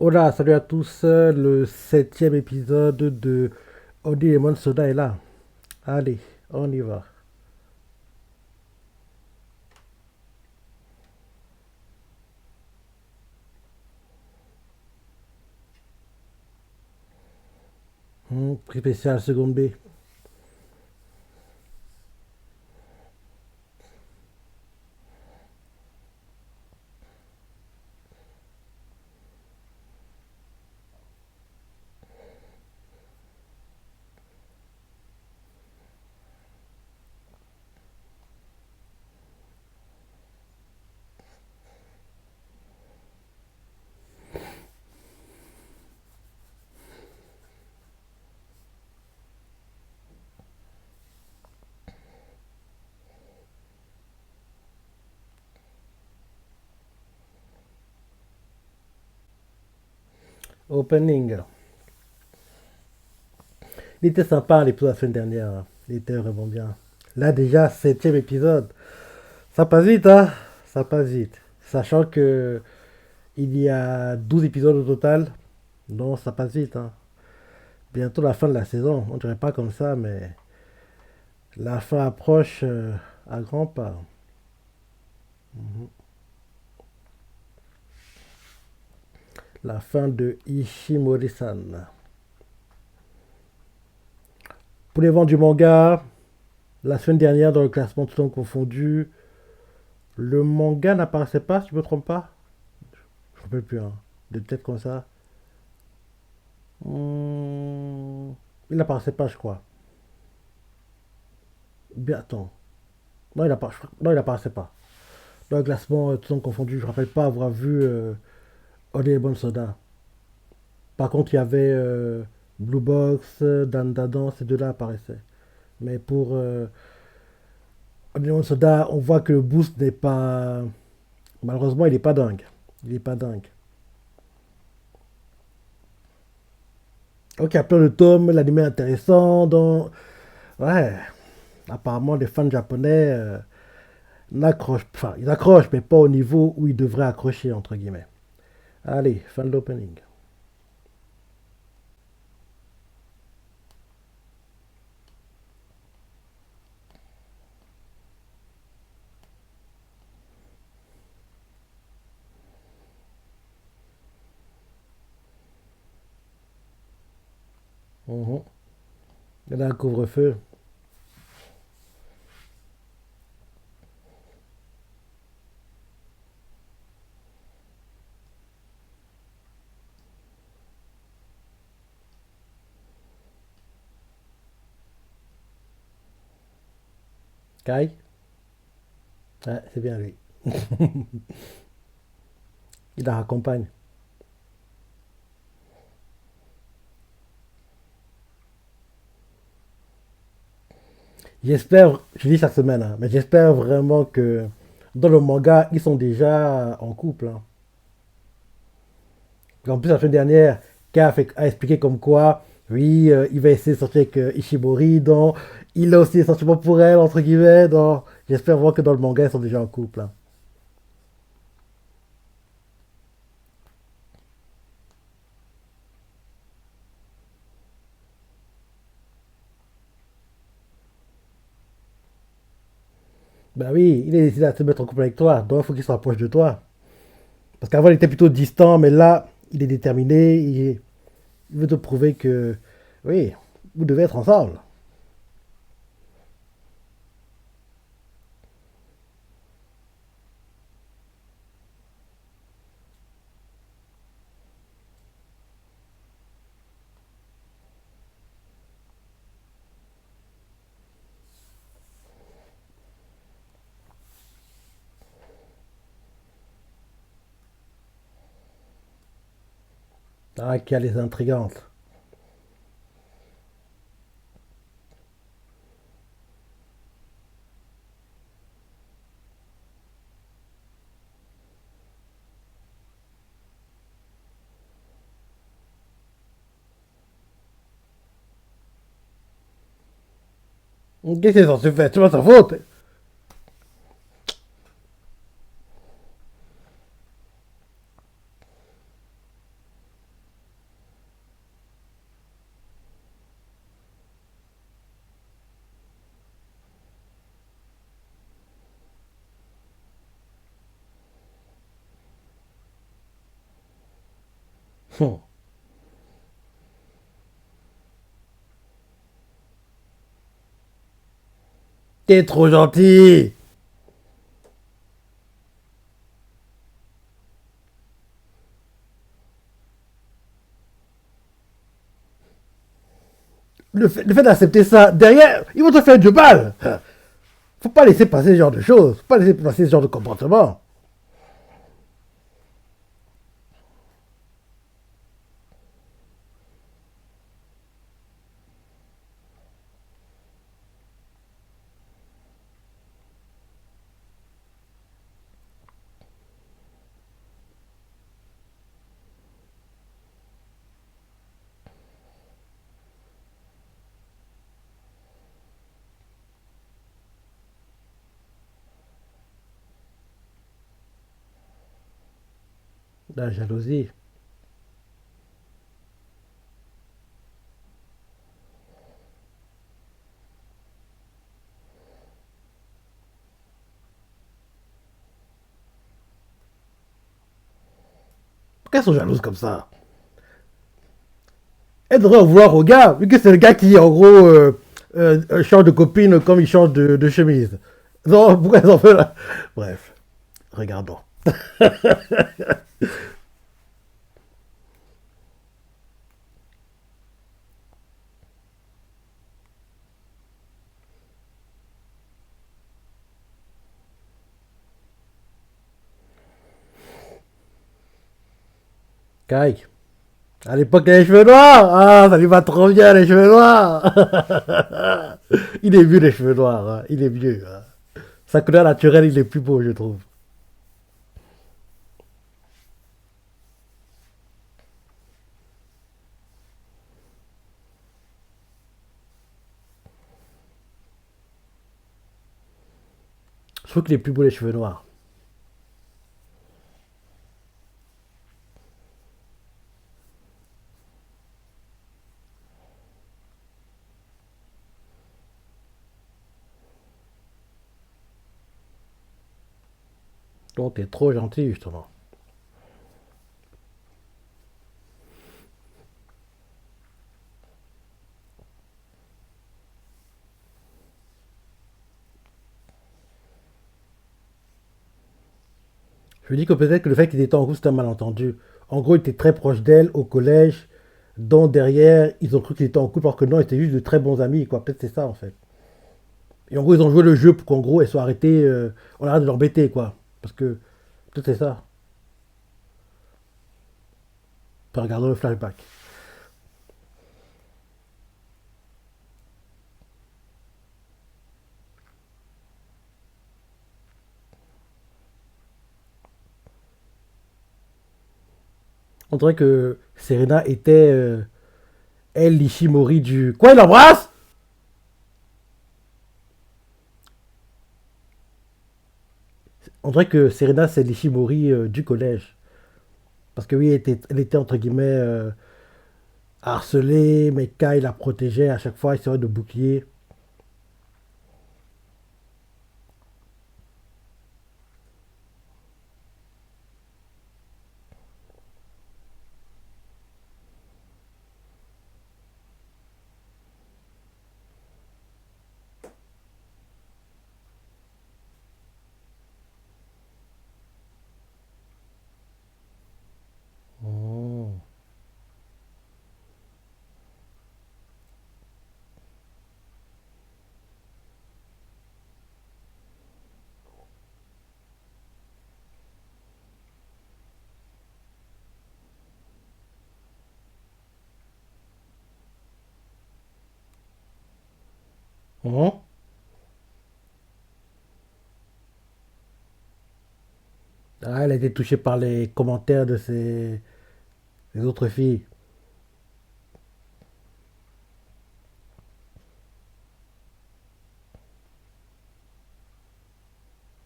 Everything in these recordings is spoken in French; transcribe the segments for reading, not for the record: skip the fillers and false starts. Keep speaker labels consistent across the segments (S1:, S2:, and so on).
S1: Hola, salut à tous. Le septième épisode de Audi Lemon Soda est là. Allez, on y va. Prix spécial seconde B. Opening. Il était sympa l'épisode de la semaine dernière, hein. Il était vraiment bien. Là déjà, septième épisode. Ça passe vite, hein. Ça passe vite. Sachant que il y a 12 épisodes au total. Donc ça passe vite, hein. Bientôt la fin de la saison. On dirait pas comme ça, mais la fin approche à grands pas. La fin de Ishimori-san. Pour les ventes du manga, la semaine dernière, dans le classement tout temps confondu, le manga n'apparaissait pas, si je me trompe pas. Je ne me rappelle plus, hein. De tête comme ça. Hmm, il n'apparaissait pas, je crois. Bien, attends. Non, non, il n'apparaissait pas. Dans le classement tout temps confondu, je ne me rappelle pas avoir vu Oli et Bon Soda. Par contre, il y avait Blue Box, Dan Dadan, ces deux-là apparaissaient. Mais pour Oli et Bon Soda, on voit que le boost n'est pas. Malheureusement, il n'est pas dingue. Il n'est pas dingue. Ok, il y a plein de tomes, l'anime est intéressant. Donc, ouais, apparemment, les fans japonais n'accrochent, enfin, ils accrochent, mais pas au niveau où ils devraient accrocher, entre guillemets. Allez, fin de l'opening. Mhm. Il y a un couvre-feu. Kai, ouais, c'est bien lui. Il la raccompagne. J'espère, je dis chaque semaine, hein, mais j'espère vraiment que dans le manga, ils sont déjà en couple, hein. En plus, la semaine dernière, a expliqué comme quoi, oui, il va essayer de sortir avec Ishimori, donc il a aussi des sentiments pour elle, entre guillemets, donc j'espère voir que dans le manga, ils sont déjà en couple, hein. Ben oui, il a décidé de se mettre en couple avec toi, donc il faut qu'il se rapproche de toi. Parce qu'avant, il était plutôt distant, mais là, il est déterminé, il veut te prouver que, oui, vous devez être ensemble. Ah, qu'elle est intrigante. Qu'est-ce que c'est censé faire? C'est pas sa faute. Hum. T'es trop gentil. Le fait d'accepter ça, derrière, ils vont te faire du mal. Faut pas laisser passer ce genre de choses. Faut pas laisser passer ce genre de comportement. La jalousie. Pourquoi elles sont jalouses comme ça? Elles devraient en vouloir au gars, vu que c'est le gars qui, en gros, change de copine comme il change de chemise. Non, pourquoi elles en veulent là? Bref, regardons. Kai, à l'époque, il a les cheveux noirs. Ah, ça lui va trop bien, les cheveux noirs. Il est vieux, les cheveux noirs. Hein. Il est vieux. Hein. Sa couleur naturelle, il est plus beau, je trouve. Je trouve qu'il est plus beau, les cheveux noirs. Donc, t'es trop gentil, justement. Je me dis que peut-être que le fait qu'il était en groupe, c'était un malentendu. En gros, il était très proche d'elle au collège. Donc, derrière, ils ont cru qu'il était en couple, alors que non, ils étaient juste de très bons amis, quoi. Peut-être c'est ça, en fait. Et en gros, ils ont joué le jeu pour qu'en gros, elles soient arrêtées. On arrête de l'embêter, quoi. Parce que peut-être c'est ça. Puis regardons le flashback. On dirait que Serena était, elle, l'Ishimori du. Quoi, il l'embrasse? On dirait que Serena, c'est l'Ishimori du collège. Parce que oui, elle était entre guillemets harcelée, mais Kai la protégeait à chaque fois, il servait de bouclier. Oh. Oh. Ah, elle a été touchée par les commentaires de ses des autres filles.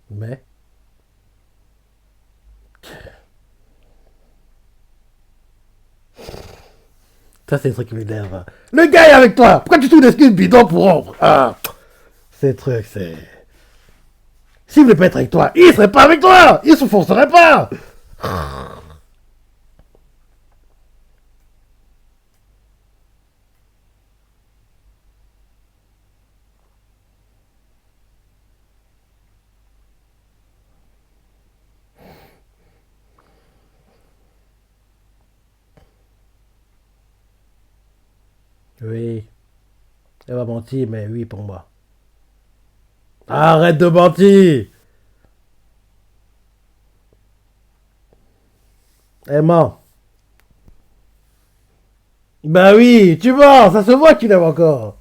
S1: Mais ça, c'est le truc qui m'énerve. Hein. Le gars est avec toi. Pourquoi tu trouves des excuses bidons pour rompre? Ah, ces trucs, c'est. S'il voulait pas être avec toi, il serait pas avec toi. Il se forcerait pas. Oui, elle va mentir, mais oui pour moi. Arrête de mentir. Elle ment. Bah oui, tu mens, ça se voit que tu l'aimes encore.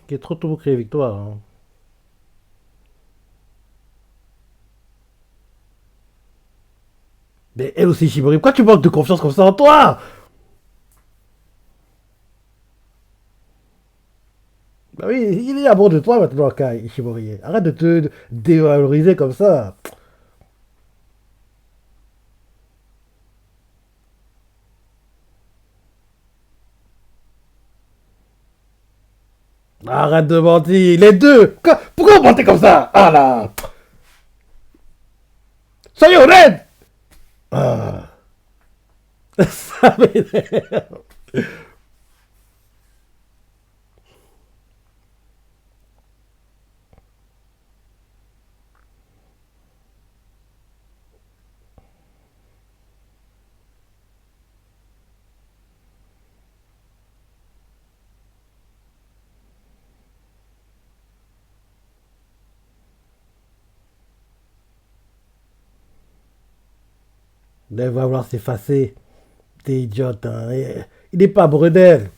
S1: Qui est trop tout créé victoire. Hein. Mais elle aussi, Shibori, pourquoi tu manques de confiance comme ça en toi? Bah oui, il est à bord de toi maintenant, Kai Ishimori. Arrête de te dévaloriser comme ça. Arrête de mentir. Les deux. Pourquoi vous mentez comme ça? Ah là. Soyez honnête. Ah. Ça m'énerve. Elle va vouloir s'effacer. T'es idiote. Hein. Il n'est pas amoureux d'elle.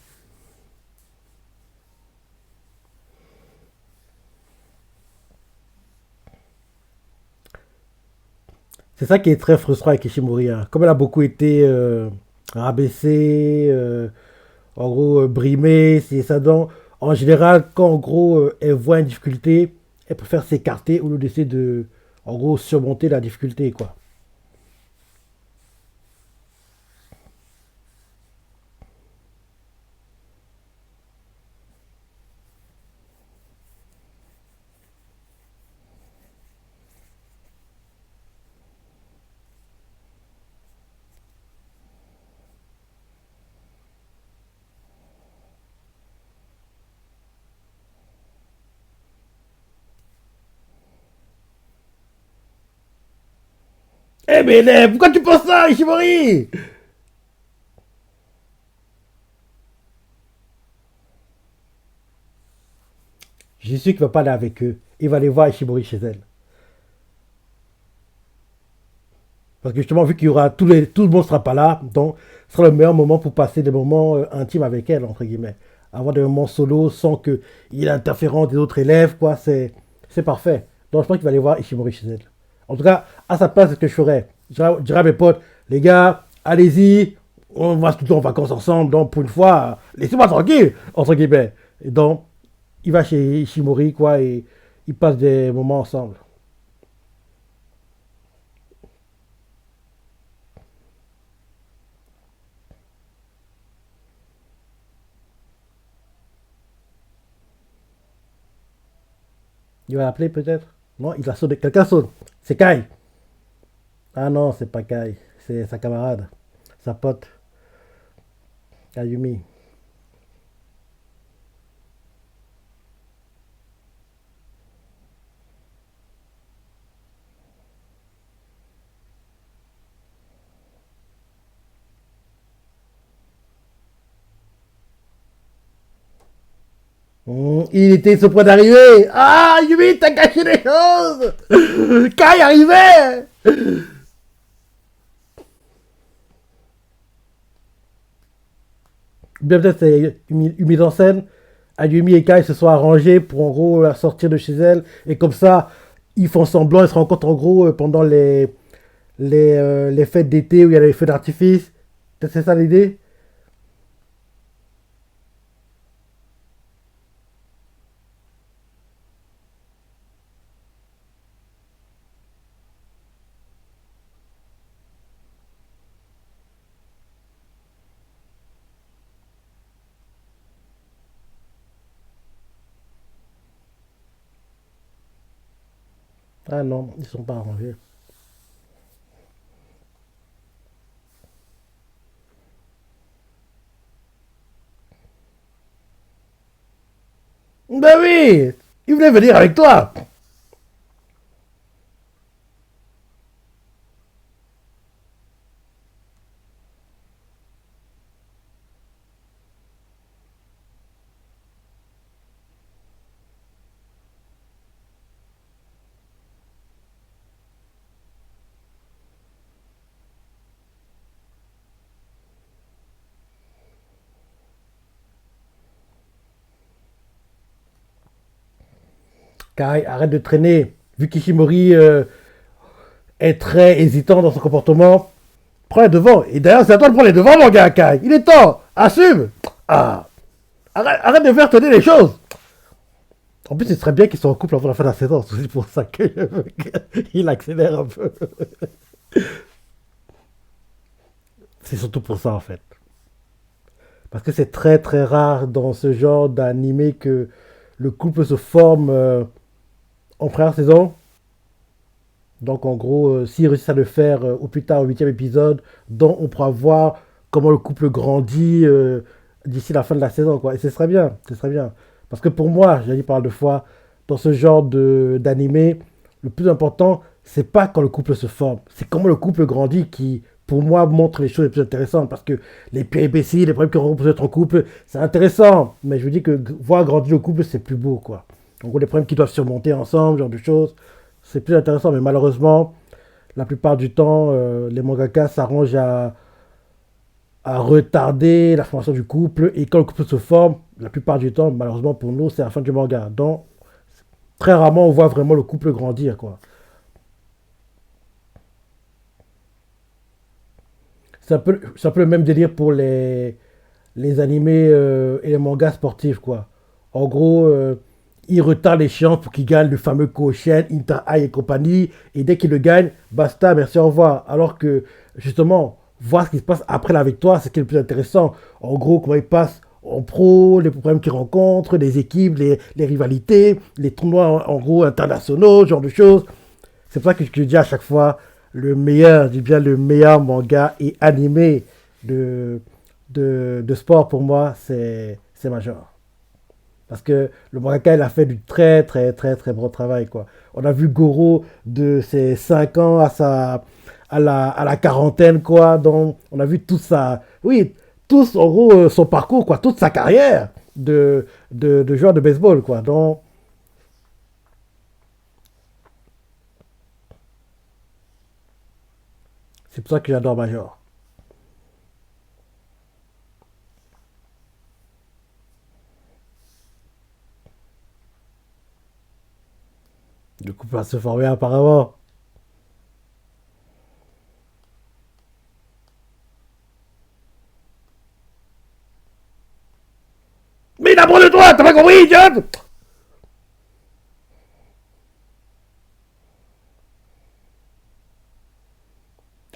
S1: C'est ça qui est très frustrant avec Ishimori. Hein. Comme elle a beaucoup été rabaissée, en gros brimée, c'est ça. Donc, en général, quand en gros elle voit une difficulté, elle préfère s'écarter au lieu d'essayer de, en gros, surmonter la difficulté, quoi. Eh mais pourquoi tu penses ça, Ishimori? Je suis sûr qu'il va pas aller avec eux. Il va aller voir Ishimori chez elle. Parce que justement, vu qu'il y aura tout le monde sera pas là, donc ce sera le meilleur moment pour passer des moments intimes avec elle, entre guillemets. Avoir des moments solo sans qu'il y ait l'interférence des autres élèves, quoi, c'est parfait. Donc je pense qu'il va aller voir Ishimori chez elle. En tout cas, à sa place, c'est ce que je ferais. Je dirais à mes potes, les gars, allez-y, on va tout le temps en vacances ensemble, donc pour une fois, laissez-moi tranquille, entre guillemets. Et donc, il va chez Ishimori, quoi, et ils passent des moments ensemble. Il va l'appeler peut-être. Non, il a sonné. Quelqu'un sonne. C'est Kai. Ah non, c'est pas Kai. C'est sa camarade. Sa pote. Ayumi. Il était sur le point d'arriver. Ah, Ayumi, t'as caché les choses. Kai arrivait. Bien peut-être c'est une mise en scène. Ayumi et Kai se sont arrangés pour en gros la sortir de chez elle. Et comme ça, ils font semblant, ils se rencontrent en gros pendant les fêtes d'été où il y a les feux d'artifice. Peut-être c'est ça l'idée. Ah non, ils sont pas arrangés. Ben oui, il voulait venir avec toi. Kai, arrête de traîner. Vu qu'Ishimori est très hésitant dans son comportement, prends les devants. Et d'ailleurs, c'est à toi de prendre les devants, mon gars, Kai. Il est temps. Assume. Ah, arrête de faire tourner les choses. En plus, ce serait bien qu'ils soient en couple avant la fin de la saison. C'est pour ça qu'il accélère un peu. C'est surtout pour ça, en fait. Parce que c'est très très rare dans ce genre d'animé que le couple se forme en première saison. Donc en gros, s'ils réussissent à le faire au plus tard au huitième épisode, dont on pourra voir comment le couple grandit d'ici la fin de la saison. Quoi. Et ce serait bien, ce serait bien. Parce que pour moi, j'ai dit pas mal de fois, dans ce genre d'animé, le plus important, c'est pas quand le couple se forme, c'est comment le couple grandit qui, pour moi, montre les choses les plus intéressantes. Parce que les péripéties, les problèmes qu'on rencontre être en couple, c'est intéressant. Mais je veux dire que voir grandir le couple, c'est plus beau. Quoi. En gros, les problèmes qu'ils doivent surmonter ensemble, ce genre de choses, c'est plus intéressant. Mais malheureusement, la plupart du temps, les mangakas s'arrangent à retarder la formation du couple. Et quand le couple se forme, la plupart du temps, malheureusement pour nous, c'est la fin du manga. Donc, très rarement, on voit vraiment le couple grandir. Quoi. C'est un peu le même délire pour les animés et les mangas sportifs. Quoi. En gros, ils retardent l'échéance pour qu'ils gagnent le fameux Koshien, Inter High et compagnie. Et dès qu'ils le gagnent, basta, merci, au revoir. Alors que, justement, voir ce qui se passe après la victoire, c'est ce qui est le plus intéressant. En gros, comment ils passent en pro, les problèmes qu'ils rencontrent, les équipes, les rivalités, les tournois en gros internationaux, ce genre de choses. C'est pour ça que je dis à chaque fois, le meilleur, je dis bien le meilleur manga et animé de, de sport pour moi, c'est Major. Parce que le mangaka, il a fait du très, très, très, très bon travail, quoi. On a vu Goro de ses 5 ans à la quarantaine, quoi. Donc, on a vu tout ça. Oui, tout, en gros, son parcours, quoi. Toute sa carrière de joueur de baseball, quoi. Donc, c'est pour ça que j'adore Major. Du coup, va se former apparemment. Mais il apprend de toi, t'as pas compris, John.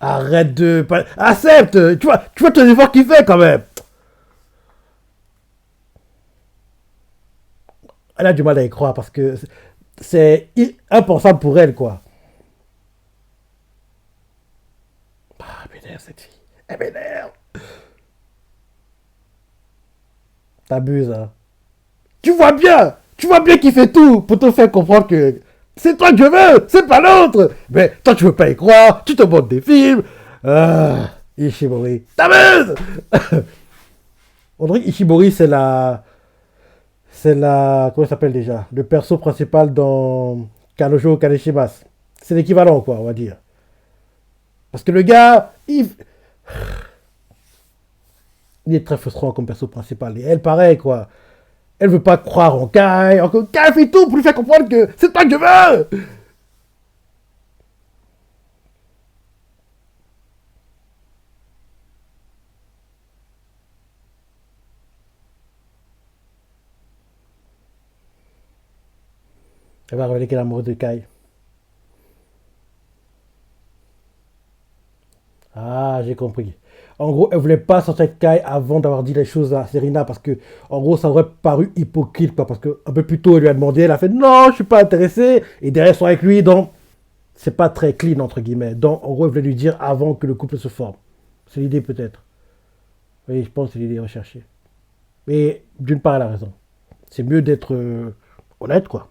S1: Arrête de... Accepte. Tu vois tous les efforts qu'il fait, quand même. Elle a du mal à y croire parce que c'est impensable pour elle, quoi. Ah, elle m'énerve, cette fille. Elle m'énerve. T'abuses, hein. Tu vois bien qu'il fait tout pour te faire comprendre que c'est toi que je veux, c'est pas l'autre. Mais toi, tu veux pas y croire, tu te montres des films. Ah, Ishimori. T'abuses. On dirait qu'Ishimori, comment il s'appelle déjà? Le perso principal dans Kanojo Kaneshimas. C'est l'équivalent, quoi, on va dire. Parce que le gars, il est très frustrant comme perso principal. Et elle, pareil, quoi. Elle veut pas croire en Kai. Kai fait tout pour lui faire comprendre que c'est toi que je veux. Elle va révéler qu'elle est amoureuse de Kai. Ah, j'ai compris. En gros, elle voulait pas sortir avec Kai avant d'avoir dit les choses à Serena parce que, en gros, ça aurait paru hypocrite, quoi. Parce que un peu plus tôt, elle lui a demandé, elle a fait non, je suis pas intéressée. Et derrière, ils sont avec lui, donc c'est pas très clean, entre guillemets. Donc, en gros, elle voulait lui dire avant que le couple se forme. C'est l'idée, peut-être. Oui, je pense que c'est l'idée recherchée. Mais d'une part, elle a raison. C'est mieux d'être honnête, quoi.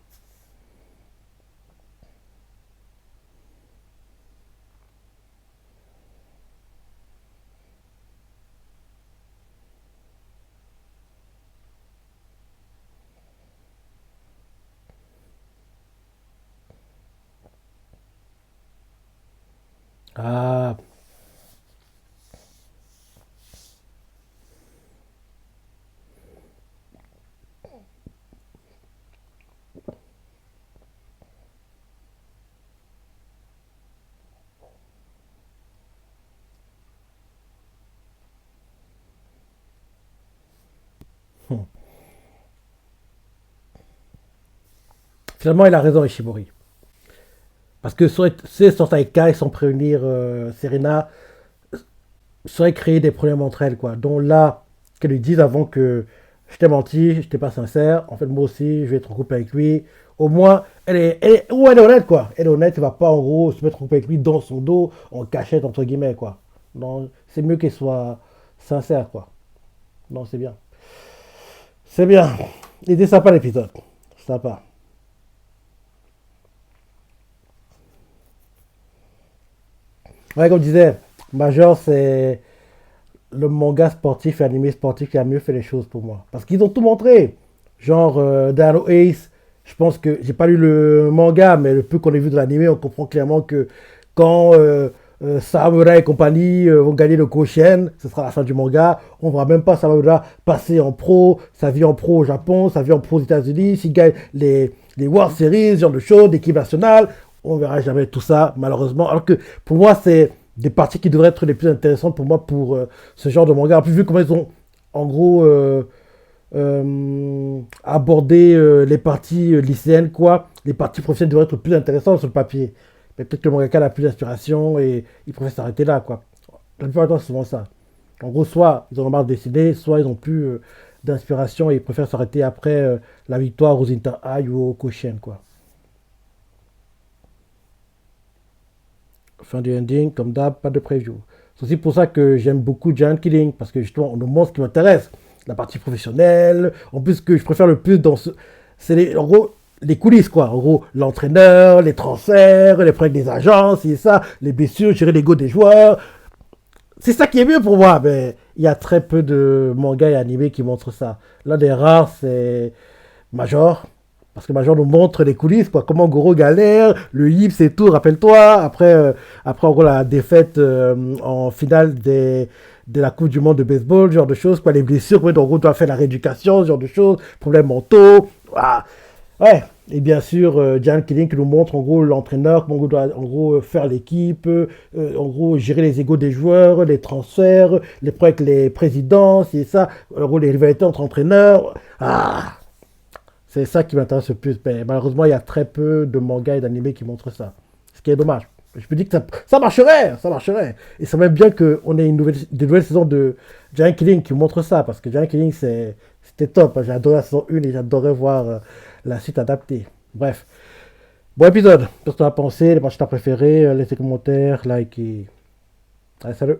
S1: Ah, finalement, il a raison, Ishimori. Parce que c'est sortir avec Kai sans prévenir Serena, ça aurait créé des problèmes entre elles, quoi. Donc là, qu'elle lui dise avant que je t'ai menti, je t'ai pas sincère, en fait, moi aussi, je vais être en couple avec lui. Au moins, elle est honnête, quoi. Elle est honnête, elle va pas, en gros, se mettre en couple avec lui dans son dos, en cachette, entre guillemets, quoi. Donc, c'est mieux qu'elle soit sincère, quoi. Non, c'est bien. C'est bien. Il était sympa l'épisode. Sympa. Ouais, comme je disais, Major, c'est le manga sportif et animé sportif qui a mieux fait les choses pour moi. Parce qu'ils ont tout montré. Genre, Dino Ace, je pense que j'ai pas lu le manga, mais le peu qu'on ait vu de l'animé, on comprend clairement que quand Samurai et compagnie vont gagner le Koshien, ce sera la fin du manga. On ne verra même pas Samurai passer en pro, sa vie en pro au Japon, sa vie en pro aux États-Unis, s'il gagne les World Series, ce genre de choses, l'équipe nationale. On verra jamais tout ça, malheureusement. Alors que pour moi, c'est des parties qui devraient être les plus intéressantes pour moi pour ce genre de manga. En plus, vu comment ils ont, en gros, abordé les parties lycéennes, quoi, les parties professionnelles devraient être plus intéressantes sur le papier. Mais peut-être que le mangaka n'a plus d'inspiration et il préfère s'arrêter là, quoi. La plupart du temps, c'est souvent ça. En gros, soit ils en ont marre de dessiner, soit ils n'ont plus d'inspiration et ils préfèrent s'arrêter après la victoire aux Inter High ou au Koshien, quoi. Fin du ending, comme d'hab, pas de preview. C'est aussi pour ça que j'aime beaucoup Giant Killing, parce que justement, on nous montre ce qui m'intéresse. La partie professionnelle, en plus, ce que je préfère le plus dans ce. C'est en gros les coulisses, quoi. En gros, l'entraîneur, les transferts, les problèmes des agences, et ça, les blessures, gérer l'ego des joueurs. C'est ça qui est mieux pour moi, mais il y a très peu de mangas et animés qui montrent ça. L'un des rares, c'est Major. Parce que Major nous montre les coulisses, quoi. Comment Goro galère, le hips et tout, rappelle-toi. Après en gros, la défaite en finale de la Coupe du Monde de baseball, ce genre de choses, quoi. Les blessures, comment en gros, doit faire la rééducation, ce genre de choses, problèmes mentaux. Ah. Ouais. Et bien sûr, Jan Killing qui nous montre en gros l'entraîneur, comment on doit en gros faire l'équipe, en gros gérer les égos des joueurs, les transferts, les problèmes avec les présidents, c'est ça, en gros les rivalités entre entraîneurs. Ah, c'est ça qui m'intéresse le plus. Mais malheureusement, il y a très peu de mangas et d'animés qui montrent ça. Ce qui est dommage. Je me dis que ça marcherait, ça marcherait. Et c'est même bien qu'on ait des nouvelles saisons de Giant Killing qui montrent ça. Parce que Giant Killing, c'était top. J'ai adoré la saison 1 et j'adorais voir la suite adaptée. Bref. Bon épisode. Qu'est-ce que tu as pensé? Les matchs que tu as préférés? Laissez des commentaires, like et. Allez, salut.